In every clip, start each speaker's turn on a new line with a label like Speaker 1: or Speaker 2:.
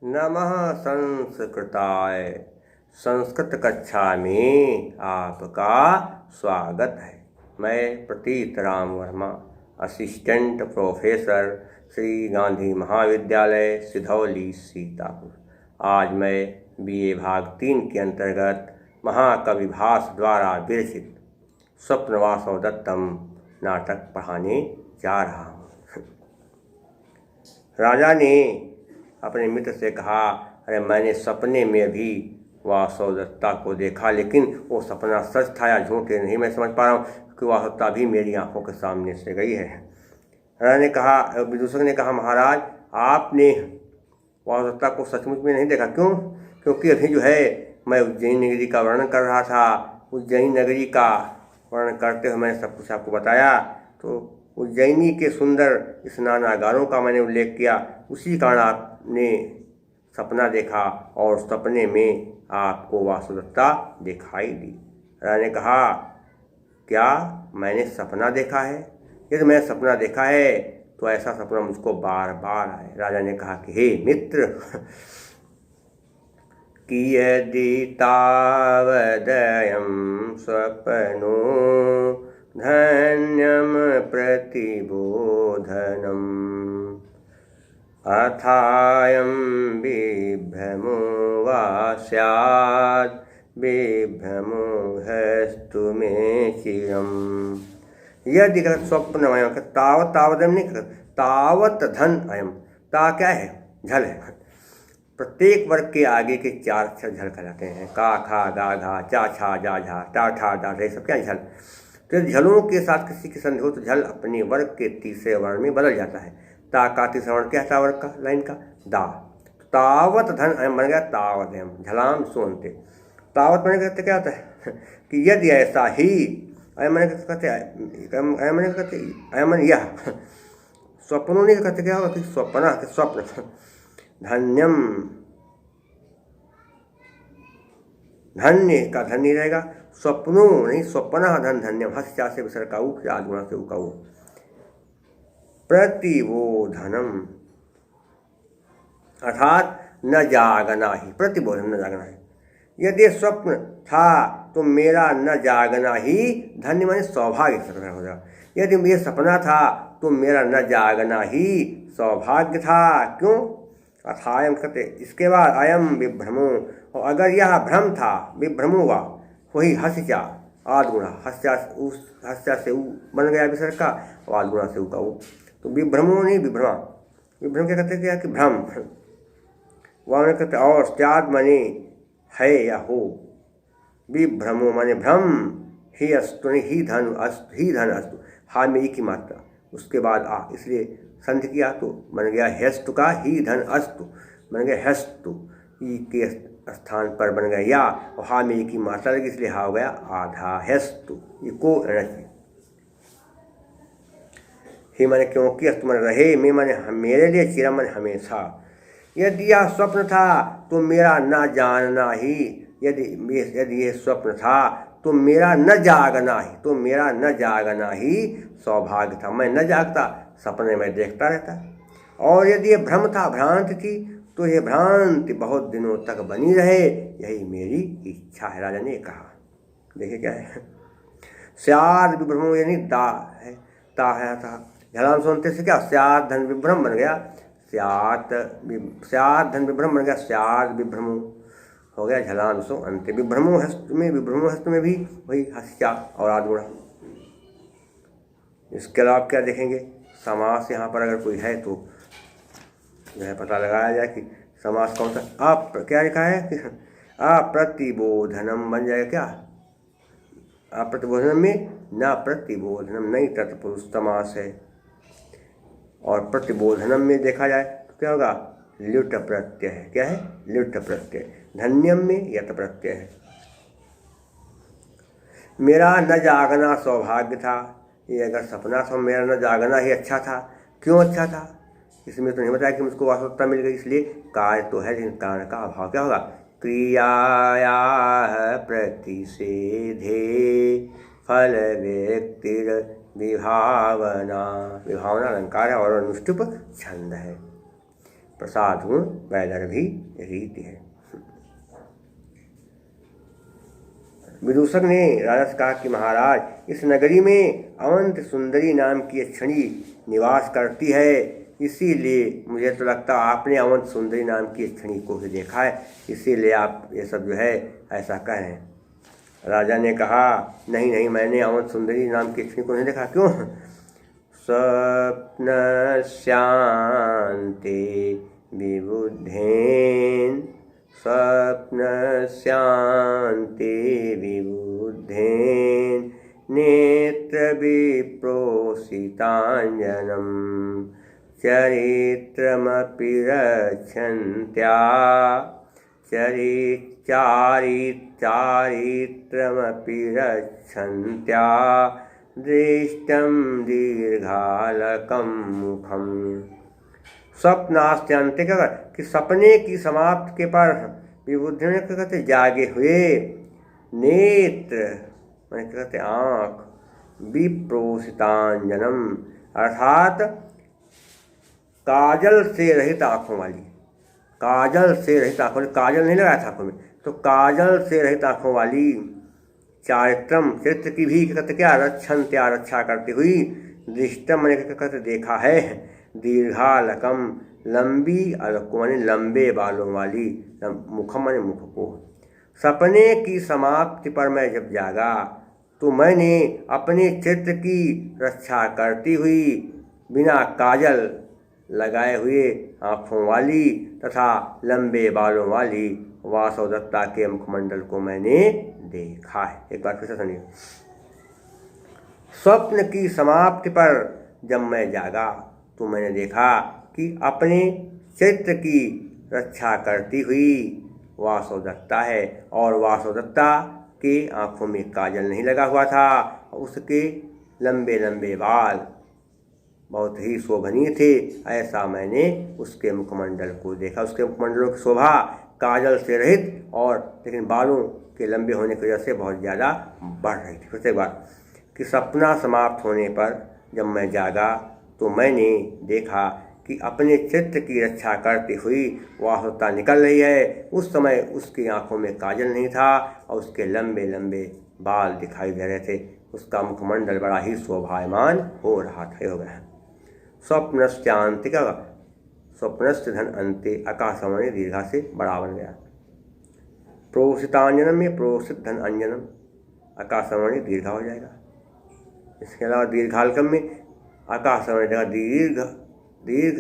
Speaker 1: नमः संस्कृताय। संस्कृत कक्षा में आपका स्वागत है। मैं प्रतीत राम वर्मा, असिस्टेंट प्रोफेसर, श्री गांधी महाविद्यालय, सिधौली, सीतापुर। आज मैं BA भाग 3 के अंतर्गत महाकवि भास द्वारा विरचित स्वप्नवासव दत्तम नाटक पढ़ाने जा रहा हूँ। राजा ने अपने मित्र से कहा, अरे मैंने सपने में भी वासव दत्ता को देखा, लेकिन वो सपना सच था या झूठ नहीं मैं समझ पा रहा हूँ कि वासव दत्ता भी मेरी आंखों के सामने से गई है। राजा ने कहा, विदूषक ने कहा, महाराज आपने वासव दत्ता को सचमुच में नहीं देखा। क्यों? क्योंकि अभी जो है मैं उज्जैन नगरी का वर्णन कर रहा था। उज्जैन नगरी का वर्णन करते हुए मैंने सब कुछ आपको बताया, तो उज्जैनी के सुंदर स्नानागारों का मैंने उल्लेख किया। उसी कारण आपने सपना देखा और सपने में आपको वासव दत्ता दिखाई दी। राजा ने कहा, क्या मैंने सपना देखा है? यदि मैंने सपना देखा है तो ऐसा सपना मुझको बार बार आए। राजा ने कहा कि हे मित्र, कियदि तावदयं स्वप्नो धन्यम प्रतिबोधनम अथायं विभ्रमो वा स्यात् विभ्रमो हस्तु मे चिरम्। यदि स्वप्नमयं तावत तावदम नहीं कहते, तावत धन अयम। ता क्या है? झल है। प्रत्येक वर्ग के आगे के 4 अक्षर झल कहलाते हैं। का, खा, गा, घा, चा, छा, जा, झा, टा, ठा, डा, ये सब क्या झल। तो झलों के साथ किसी के संधि हो तो झल अपने वर्ग के तीसरे वर्ण में बदल जाता है। ता का तीसरा वर्ण क्या है? वर्ग का लाइन का दा। तावत धन अयम बन गया तावत अयम, झलाम सोनते। तावत मैंने कहते क्या होता है कि यदि ऐसा ही, अयम मैंने कहते अयम मैंने कहते अयमन यह स्वप्नों ने कहते क्या होगा कि स्वप्न के स्वप्न। धन्यम, धन्य का धन नहीं रहेगा, स्वप्नो नहीं स्वप्न धन धन्यम। हस्या से विसर्ग का ऊ, आदगुणा से ऊ का ऊ। प्रतिबोधनम अर्थात न जागना ही, प्रतिबोधन न जागना ही। यदि स्वप्न था तो मेरा न जागना ही धन्य माने सौभाग्य हो जाएगा। यदि ये सपना था तो मेरा न जागना ही सौभाग्य था। क्यों? अथायम कहते इसके बाद अयम विभ्रमो, और अगर यह भ्रम था, विभ्रमो हुआ, वही हस्या आदगुणा, हस्या से ऊ बन गया विसर्ग का, और आदगुणा से ऊ का ऊ। तो विभ्रमो नहीं विभ्रमा। विभ्रम क्या कहते क्या कि भ्रम। वह कहते और स्याद माने है या हो, विभ्रमो माने भ्रम, ही अस्तु ही धन अस्तु, ही धन अस्तु, हा में ई की मात्रा उसके बाद आ, इसलिए संधि किया तो बन गया हेस्तु का ही धन अस्तु, बन गया हेस्तु। ई के स्थान पर बन गया या, और हा में ई की मात्रा लगी इसलिए हा हो गया आधा हेस्तु। ये को ही माने क्योंकि अस्तु मन रहे, मैं माने मेरे लिए, चिरा मन हमेशा। यदि यह स्वप्न था तो मेरा न जानना ही, यदि ये स्वप्न था तो मेरा न जागना ही, तो मेरा न जागना ही सौभाग्य था। मैं न जागता, सपने में देखता रहता। और यदि ये भ्रम था, भ्रांति थी, तो ये भ्रांति बहुत दिनों तक बनी रहे, यही मेरी इच्छा है। राजा ने कहा। देखिए क्या है, स्याद विभ्रमो यानी दा है, ता है था। झलाम सुनते से क्या स्याद धन विभ्रम बन गया, स्याद धन विभ्रम बन गया, स्याद विभ्रमो हो गया झलाम सो अंत। विभ्रमो हस्त में भी वही हस्या और आदगुणा। इसके अलावा क्या देखेंगे, समास यहाँ पर अगर कोई है तो जो है पता लगाया जाए कि समास कौन सा। आप क्या लिखा है कि अप्रतिबोधनम बन जाएगा क्या? अप्रतिबोधनम में न प्रतिबोधनम नहीं तत्पुरुष समास है, और प्रतिबोधनम में देखा जाए तो क्या होगा, ल्युट प्रत्यय है। क्या है? ल्युट प्रत्यय। धन्यम में यत प्रत्यय है। मेरा न जागना सौभाग्य था। ये अगर सपना था, मेरा न जागना ही अच्छा था। क्यों अच्छा था? इसमें तो नहीं बताया कि मुझको वास्तवता मिल गई, इसलिए कार्य तो है लेकिन कारण का अभाव। क्या होगा, क्रियाया प्रतिषेधे फल व्यक्तिर विभावना। विभावना अलंकार है और अनुष्टुप छंद है। प्रसाद गुण वैदर्भी रीति है। विदूषक ने राजा से कहा कि महाराज, इस नगरी में अवंत सुंदरी नाम की यक्षिणी निवास करती है, इसीलिए मुझे तो लगता है आपने अवंत सुंदरी नाम की यक्षिणी को ही देखा है, इसीलिए आप ये सब जो है ऐसा कह रहे हैं। राजा ने कहा नहीं नहीं, मैंने अवंत सुंदरी नाम की यक्षिणी को नहीं देखा। क्यों? स्वप्न शांति विबुद्धेन, स्वप्न शांति विबुद्धेन नेत्र विप्रोषितांजनम चरित्रमपि रक्षन्त्या, चारित्रमपि रक्षन्त्या दृष्टं दीर्घालकं मुखम। स्वप्नास्त्यांतिक, कि सपने की समाप्त के पर विबुद्धि में कहते जागे हुए, नेत्र मैंने कहते आँख, विप्रोषितांजनम अर्थात काजल से रहित आँखों वाली, काजल से रहित आँखों वाली, काजल नहीं लगाया था आँखों में, तो काजल से रहित आँखों वाली, चारित्रम चरित्र की भी कहते क्या, रक्षण त्या रक्षा करती हुई, दृष्टम मैंने कहते देखा है, दीर्घालकम लंबी, अलको माने लंबे बालों वाली, मुखम माने मुख को। सपने की समाप्ति पर मैं जब जागा तो मैंने अपने चित्र की रक्षा करती हुई, बिना काजल लगाए हुए आँखों वाली तथा लंबे बालों वाली वासवदत्ता के मुखमंडल को मैंने देखा है। एक बार फिर से सुनिए। स्वप्न की समाप्ति पर जब मैं जागा तो मैंने देखा कि अपने चरित्र की रक्षा करती हुई वासवदत्ता है, और वासवदत्ता के आँखों में काजल नहीं लगा हुआ था, उसके लंबे लंबे बाल बहुत ही शोभनीय थे। ऐसा मैंने उसके मुखमंडल को देखा। उसके मुखमंडलों की शोभा काजल से रहित और लेकिन बालों के लंबे होने की वजह से बहुत ज़्यादा बढ़ रही थी। फिर से एक बार कि सपना समाप्त होने पर जब मैं जागा तो मैंने देखा कि अपने चित्र की रक्षा करती हुई वासवदत्ता निकल रही है। उस समय उसकी आंखों में काजल नहीं था और उसके लंबे लंबे बाल दिखाई दे रहे थे। उसका मुखमंडल बड़ा ही शोभायमान हो रहा था। हो गया स्वप्नश्चांतिक, स्वप्नश्च धन अंते आकाशवाणी दीर्घा से बड़ा बन गया। प्रोषितांजनम में प्रोषित धन अंजनम, आकाशवाणी दीर्घा हो जाएगा। इसके अलावा दीर्घालकम में आकाशवाणी जगह दीर्घ, दीर्घ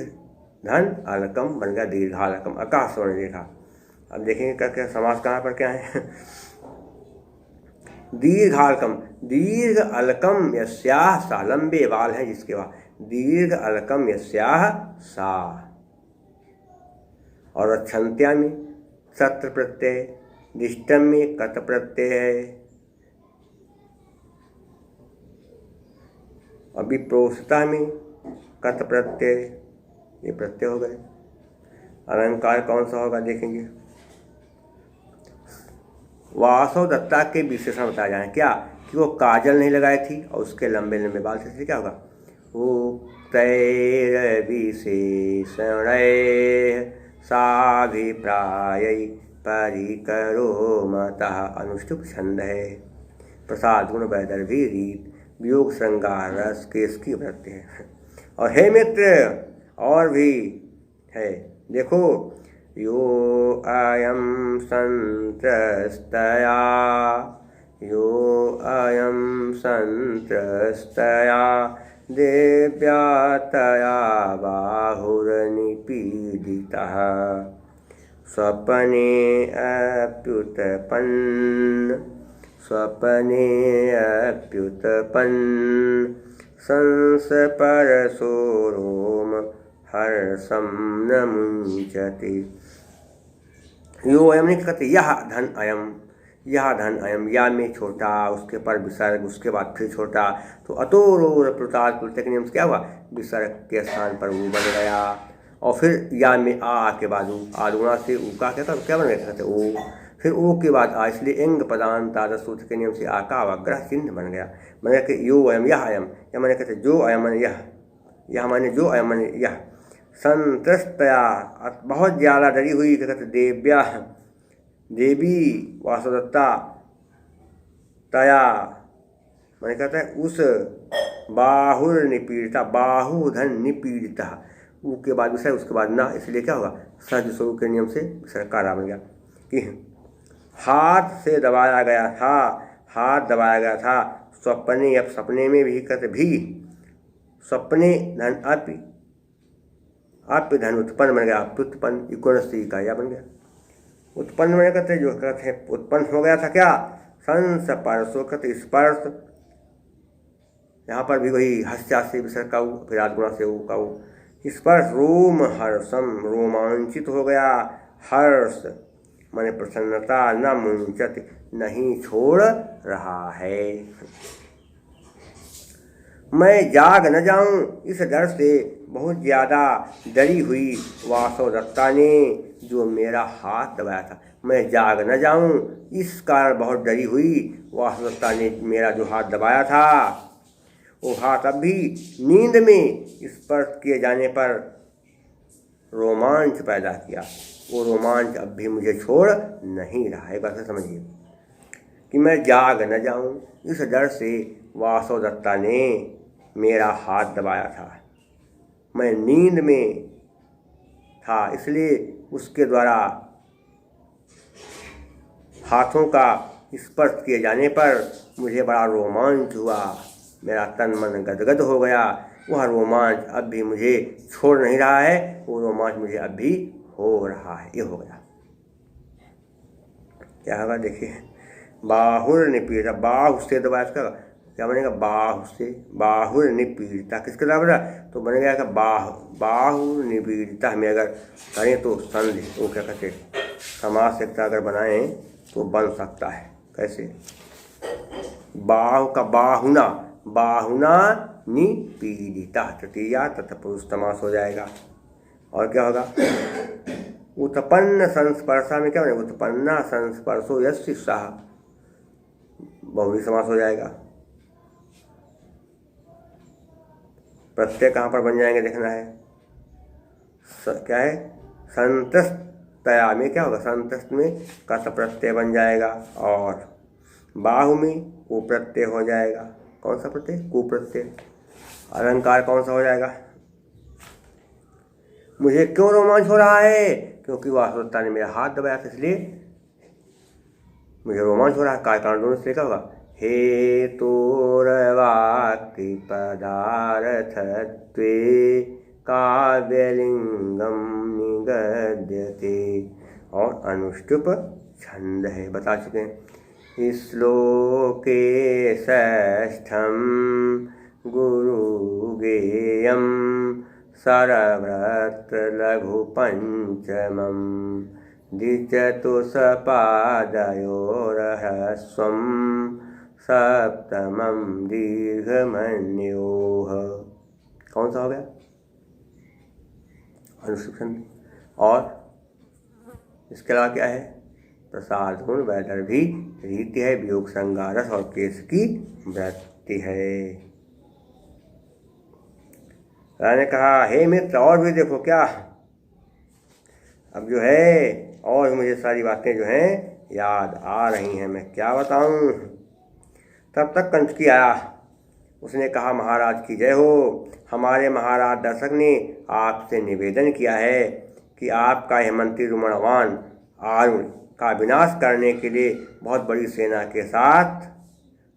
Speaker 1: धन अलकम बन गया दीर्घालकम, आकाशवाणी दीर्घा। अब देखेंगे क्या क्या समास कहाँ पर क्या है। दीर्घालकम, दीर्घ अलकम यस्याह सा, लंबे बाल हैं जिसके बाद, दीर्घ अलकम यस्याह सा। और रक्षन्त्या में सत्र प्रत्यय, दिष्टम में कत प्रत्यय है, अभी प्रोषता में कत प्रत्यय, ये प्रत्यय हो गए। अलंकार कौन सा होगा देखेंगे। वासवदत्ता के विशेषण बताए जाए क्या, कि वो काजल नहीं लगाई थी और उसके लंबे लंबे बाल से क्या होगा। उक्तैर विशेषण साभिप्राय परिकरो मतः अनुष्टुप छंद है। प्रसाद गुण वैदर्भी रीत वियोग श्रृंगार रस केस की वृत्ति है। और हे मित्र और भी है, देखो यो अयम संत्रस्तया, यो अयम संत्रस्तया देव्या तया बाहुरनिपीडितः स्वप्ने अप्युत्पन्न, स्वप्ने अप्युत्पन्न संस्परशो रोम हर्षं न मुञ्चति। यो अयम नहीं कहते यह धन अयम, यह धन अयम, या में छोटा, उसके पर विसर्ग, उसके बाद फिर छोटा, तो अतोरोर प्लुताद प्लुत के नियम से क्या हुआ, विसर्ग के स्थान पर वो बन गया। और फिर या में आ के बाद आदुणा से ऊ का क्या बन गया कहते ओ, फिर ओ के बाद आ, इसलिए इंग पदांत आदर्श सूत्र के नियम से आ का अवग्रह चिन्ह बन गया। मैंने कहते यो अयम यह अयम, या मैंने कहते जो अयम यह, यह माने जो अयम माने यह, संतृष्टया बहुत ज़्यादा डरी हुई, क्या कहते देव्या देवी वासुदत्ता तया मैंने कहता है उस बाहुर निपीड़िता, बाहुधन निपीड़िता, ऊ के बाद विषय उसके बाद ना, इसलिए क्या होगा सहज स्वरूप के नियम से विषय कारा बन गया कि हाथ से दबाया गया था, हाथ दबाया गया था स्वप्ने, अब सपने में भी कहते भी स्वप्ने धन अप्य धन उत्पन्न बन गया, अप्युत्पन्न इकोनसी का या बन गया उत्पन्न मैंने कहते जो कहते हैं उत्पन्न हो गया था क्या संस्पर्शो कहते स्पर्श, यहाँ पर भी वही हस्या से विसर्ग का फिर आदगुणा से वो का वो स्पर्श, रोम हर्षम रोमांचित हो गया, हर्ष माने प्रसन्नता, न मुंचत नहीं छोड़ रहा है। मैं जाग न जाऊं इस डर से बहुत ज़्यादा डरी हुई वासुदत्ता ने जो मेरा हाथ दबाया था, मैं जाग न जाऊं इस कारण बहुत डरी हुई वासुदत्ता ने मेरा जो हाथ दबाया था, वो हाथ अब भी नींद में स्पर्श किए जाने पर रोमांच पैदा किया, वो रोमांच अब भी मुझे छोड़ नहीं रहा है। बात समझिए कि मैं जाग न जाऊं इस डर से वासुदत्ता ने मेरा हाथ दबाया था, मैं नींद में था इसलिए उसके द्वारा हाथों का स्पर्श किए जाने पर मुझे बड़ा रोमांच हुआ, मेरा तन मन गदगद हो गया, वह रोमांच अब भी मुझे छोड़ नहीं रहा है, वो रोमांच मुझे अब भी हो रहा है। ये हो गया क्या होगा देखिए, बाहुर निपीड़िता, बाहु से दबाया इसका क्या बनेगा बाहु से, बाहुर निपीड़िता किसके बराबर है तो बनेगा क्या बाहु निपीड़िता। हमें अगर करें तो संधि वो क्या कहते समास से अगर बनाएं तो बन सकता है कैसे, बाहु का बाहुना, बाहुना निपीड़िता तृतीया तथा पुरुष समास हो जाएगा। और क्या होगा उत्पन्न संस्पर्शा में क्या बनेगा उत्पन्ना संस्पर्शो यस्य सह, बहुव्रीहि समास हो जाएगा। प्रत्यय कहाँ पर बन जाएंगे देखना है, क्या है संतस्तया में क्या होगा संतस्त में कत प्रत्यय बन जाएगा, और बाहु में कु प्रत्यय हो जाएगा। कौन सा प्रत्यय कु प्रत्यय। अलंकार कौन सा हो जाएगा, मुझे क्यों रोमांच हो रहा है क्योंकि वासुदत्ता ने मेरा हाथ दबाया था इसलिए मुझे रोमांच हो रहा है। काय कारण दोनों से क्या होगा हेतुर्वाक्ति पदार्थत्वे काव्यलिंगम निगद्यते, और अनुष्टुप छंद है बता चुके हैं। श्लोके षष्ठम गुरुगेयम सरव्रत लघु पंचमम द्विचतुष्पादयोरहस्वं सप्तमं दीर्घमन्योः। कौन सा हो गया अनुष्ठान। और इसके अलावा क्या है प्रसाद गुण वैदर भी रीति है, वियोग संगारस और केस की वृत्ति है। राजा ने कहा हे मित्र और भी देखो क्या, अब जो है और मुझे सारी बातें जो हैं याद आ रही हैं, मैं क्या बताऊं। तब तक कंचकी आया, उसने कहा महाराज की जय हो, हमारे महाराज दर्शक ने आपसे निवेदन किया है कि आपका यह मंत्री रुमणवान आरुण का विनाश करने के लिए बहुत बड़ी सेना के साथ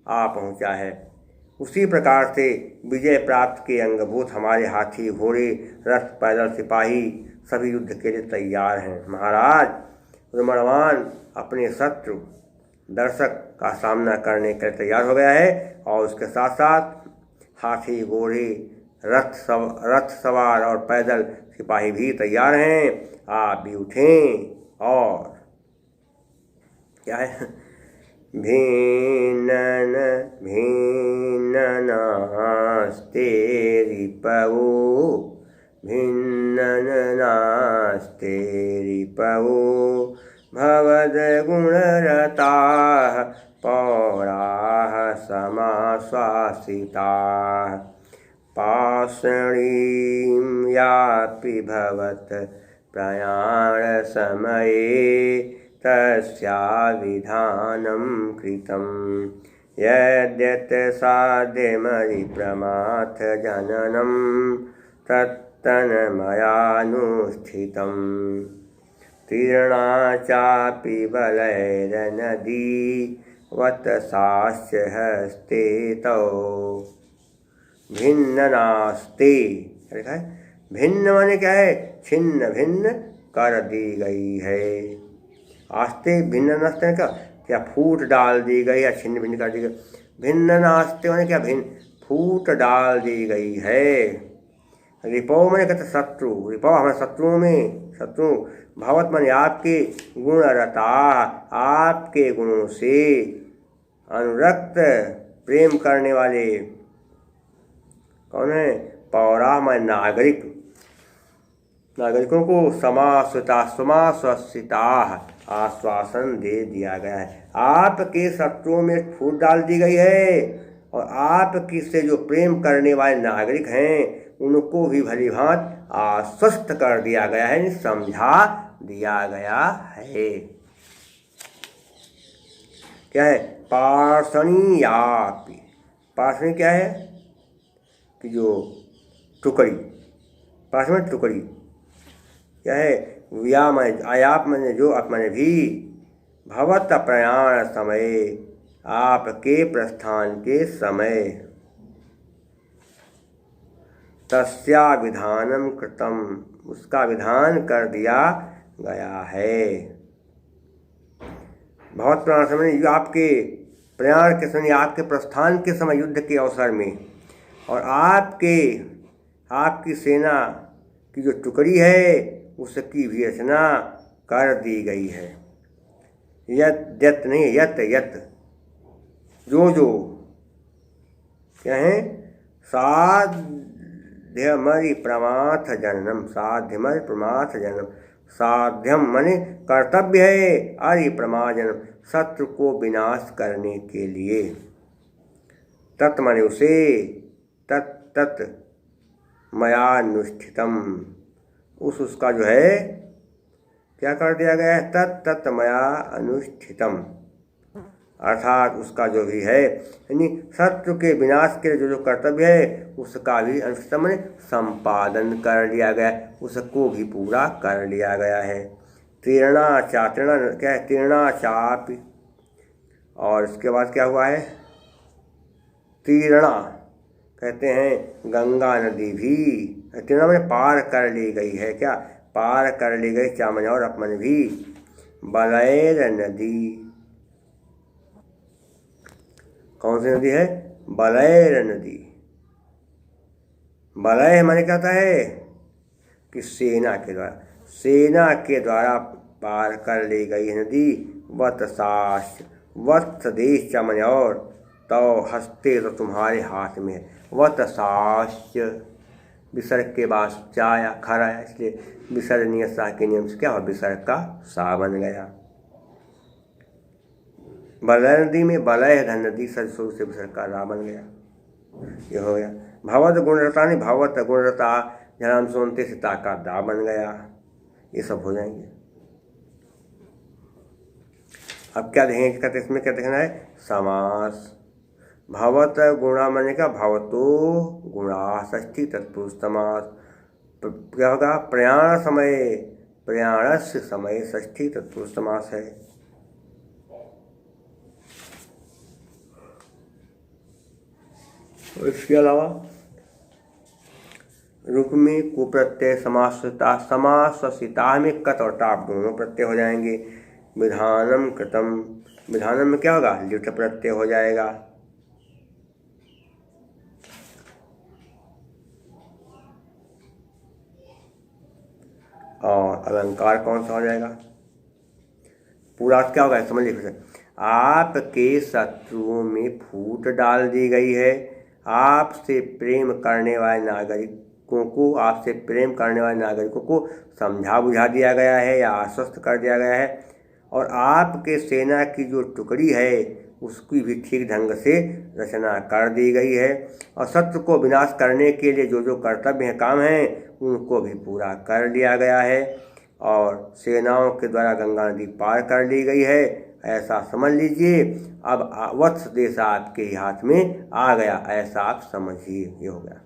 Speaker 1: आ पहुंचा है। उसी प्रकार से विजय प्राप्त के अंगभूत हमारे हाथी घोड़े रथ पैदल सिपाही सभी युद्ध के लिए तैयार हैं। महाराज रुमणवान अपने शत्रु दर्शक का सामना करने के लिए तैयार हो गया है, और उसके साथ साथ हाथी घोड़े रथ सवार और पैदल सिपाही भी तैयार हैं। आप भी उठें और क्या है भिन्न नास्ते रिपवो, भिन्न नास्ते रिपवो भवद्गुणरताः पौराः समाश्वासिताः। पाषणीं यापि भवत प्रयाणसमये तस्याविधानं कृतं यद्यत् साध्यमरिप्रमाथजननं तत्तन्मयानुष्ठितं तीर्णा चापि बलैर्नदी वतसास्य हस्ते तौ भिन्न नास्ते। लिखा है भिन्न माने क्या है? छिन्न भिन्न कर दी गई है। आस्ते भिन्न नास्ते क्या? क्या फूट डाल दी गई या छिन्न भिन्न कर दी गई। भिन्न नास्ते माने क्या? भिन्न फूट डाल दी गई है। रिपो मैंने कहते शत्रु, रिपो हमारे शत्रुओं में, शत्रु भगवत माने आपके गुण रता, आपके गुणों से अनुरक्त प्रेम करने वाले कौन है? पौरा माने नागरिक, नागरिकों को समाश्वसिता आश्वासन दे दिया गया है। आपके शत्रुओं में फूट डाल दी गई है और आपकी से जो प्रेम करने वाले नागरिक हैं उनको भी भली भांति आश्वस्त कर दिया गया है, समझा दिया गया है। क्या है? पार्षणी यापि, पार्षणी क्या है? कि जो टुकड़ी, पार्षणी टुकड़ी क्या है? या मैं आयाप मैंने जो आप मैंने भी भवत प्रयाण समय, आपके प्रस्थान के समय तस्या विधानम कृतम, उसका विधान कर दिया गया है। भवत प्रयाण समय जो आपके प्रयाण के समय, आपके प्रस्थान के समय युद्ध के अवसर में, और आपकी सेना की जो टुकड़ी है उसकी भी रचना कर दी गई है। यत नहीं, यत जो क्या है? साध्यमरि प्रमाथ जननम, साध्यमरि प्रमाथ जननम, साध्यम माने कर्तव्य है, अरि प्रमाजनम शत्रु को विनाश करने के लिए, तत् माने उसे, तत् मयानुष्ठितम उसका जो है क्या कर दिया गया है? तत् मया अनुष्ठितम, अर्थात उसका जो भी है यानी शत्रु के विनाश के लिए जो कर्तव्य है उसका भी अनुष्ठितम संपादन कर लिया गया, उसको भी पूरा कर लिया गया है। तीर्णा क्या है? तीर्णा चापि, और इसके बाद क्या हुआ है? तीर्णा कहते हैं गंगा नदी भी, तीर्णा में पार कर ली गई है। क्या? पार कर ली गई, चामन और अपमन भी। बलैर नदी, कौन सी नदी है? बलैर नदी। बलय माने क्या होता है? कि सेना के द्वारा पार कर ली गई नदी। वत्साश, वत्स देश चामन और तो हस्ते तो तुम्हारे हाथ में है। वत्साश्य विसर्ग के बाद चाया खरा है, इसलिए विसर्जनीय सा के नियम से क्या हुआ? विसर्ग का सा बन गया। बलय नदी में बलय है, धन नदी सरस्वरू से विसर्ग का रा बन गया। ये हो गया। भवत गुणरता नहीं, भवत गुणरता जन्म सोनते से का दा बन गया। ये सब हो जाएंगे। अब क्या देखेंगे? कहते इसमें क्या देखना है? समास। भवत गुणा माने का भवतो गुणा षष्ठी तत्पुरुष समास। क्या होगा? प्रयाण समय, प्रयाणस्य समय षष्ठी तत्पुरुष समास है। इसके अलावा रूप में कुप्रत्यय समाससिता में कत और टाप दोनों प्रत्यय हो जाएंगे। विधानम कृतम, विधानम में क्या होगा? लिट प्रत्यय हो जाएगा। और अलंकार कौन सा हो जाएगा? पूरा क्या होगा? समझ लीजिए। आपके शत्रुओं में फूट डाल दी गई है। आपसे प्रेम करने वाले नागरिकों को, आपसे प्रेम करने वाले नागरिकों को समझा बुझा दिया गया है या आश्वस्त कर दिया गया है। और आपके सेना की जो टुकड़ी है उसकी भी ठीक ढंग से रचना कर दी गई है। और शत्रु को विनाश करने के लिए जो जो कर्तव्य हैं, काम हैं, उनको भी पूरा कर लिया गया है। और सेनाओं के द्वारा गंगा नदी पार कर ली गई है, ऐसा समझ लीजिए। अब वत्स देश आपके ही हाथ में आ गया, ऐसा आप समझिए। ये हो गया,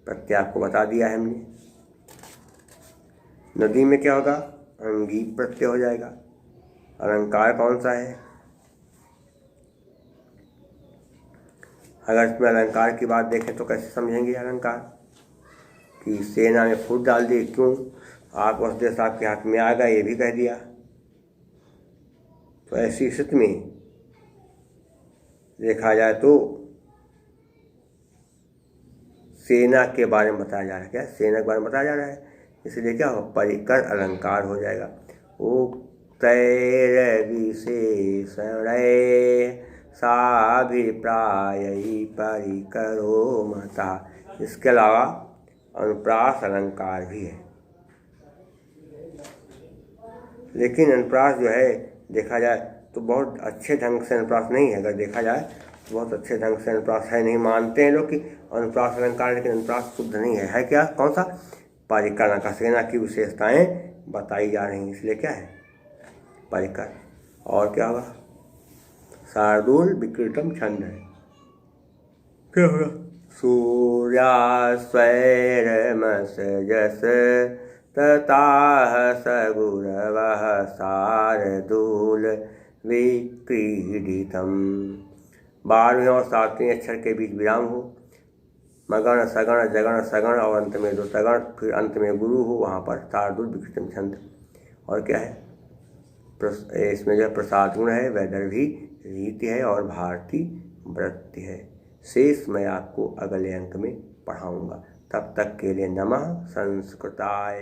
Speaker 1: प्रत्यय आपको बता दिया है हमने। नदी में क्या होगा? अंगी प्रत्यय हो जाएगा। अलंकार कौन सा है? अगर इसमें अलंकार की बात देखें तो कैसे समझेंगे अलंकार? कि सेना में फूट डाल दी, क्यों? आप उस देश आपके हाथ में आ गया, ये भी कह दिया। तो ऐसी स्थिति में देखा जाए तो सेना के बारे में बताया जा रहा है। क्या सेना के बारे में बताया जा रहा है? इसलिए क्या हो, परिकर अलंकार हो जाएगा। उक्तैर विशेषण साभिप्राय परिकरो मता। इसके अलावा अनुप्रास अलंकार भी है, लेकिन अनुप्रास जो है देखा जाए तो बहुत अच्छे ढंग से अनुप्रास नहीं है। अगर देखा जाए तो बहुत अच्छे ढंग से अनुप्रास है नहीं। मानते हैं लोग कि अनुप्रास अलंकार, लेकिन अनुप्रास शुद्ध नहीं है। क्या? कौन सा? परिकर अलंकार। सेना की विशेषताएं बताई जा रही हैं, इसलिए क्या है? परिकर। और क्या होगा? शार्दूल विकृतम छंद है। क्या होगा? सूर्यास्वैरमसजस तताह सगुरवः शार्दूल विक्रीडितम। 12वें और 7वें अक्षर के बीच विराम हो, मगण सगण जगण सगण और अंत में 2 तगण, फिर अंत में गुरु हो, वहाँ पर शार्दूल विकृतम छंद। और क्या है? इसमें जो प्रसाद गुण है, वैदर्भी रीति है और भारतीय वृत्ति है। शेष मैं आपको अगले अंक में पढ़ाऊँगा। तब तक के लिए नमः संस्कृताय।